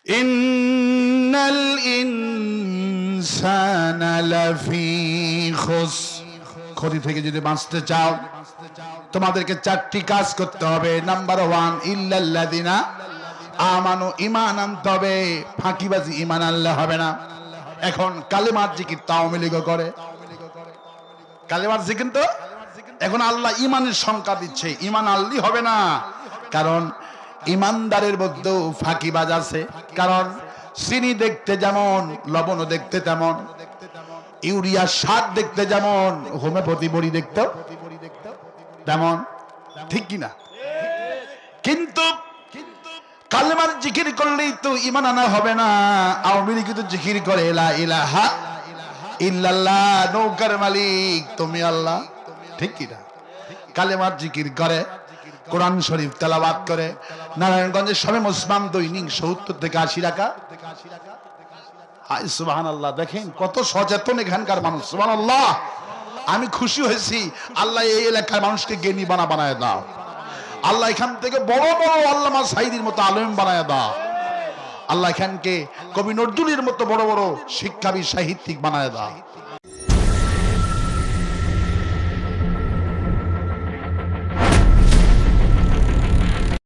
ইন্নাল ইনসানা লাফি খুসর, ক্ষতি থেকে যদি বাঁচতে চাও তোমাদেরকে চারটি কাজ করতে হবে। নাম্বার 1, ইল্লাল্লাযিনা আমানু, ঈমান আনতে হবে। ফাঁকিবাজি ঈমান আনলে হবে না। এখন কালেমার জিকির তো আওয়ামী লীগও করে, কালেমার জিকির তো এখন আল্লাহ ঈমানের সংজ্ঞা দিচ্ছে, ঈমান আনলেই হবে না। কারণ ঈমানদারের মধ্যেও ফাঁকিবাজ আছে। কারণ চিনি দেখতে যেমন, লবণও দেখতে তেমন, ইউরিয়া সার দেখতে যেমন, হোমিওপ্যাথি বড়ি দেখতে তেমন, ঠিক কিনা? কিন্তু কালেমার জিকির করলেই তো ঈমান আনা হবে না। আওয়ামী লীগ তো জিকির করে লা ইলাহা ইল্লাল্লাহ, নৌকার মালিক তুমি আল্লাহ, ঠিক কিনা? কালেমার জিকির করে, কোরআন শরীফ তেলাওয়াত করে। নারায়ণগঞ্জের সবে মুসলমান দৈনিক 70 থেকে 80 টাকা। হায় সুবহানাল্লাহ, দেখেন কত সচেতন এখানকার মানুষ। সুবহানাল্লাহ, আমি খুশি হয়েছি। আল্লাহ এই এলাকার মানুষকে জ্ঞানী বানায় দাও। আল্লাহ এখান থেকে বড় বড় আল্লামা সাঈদীর মতো আলেম বানায় দাও। আল্লাহ এখানকে কবি নজরুলের মতো বড় বড় শিক্ষাবিদ সাহিত্যিক বানায় দাও।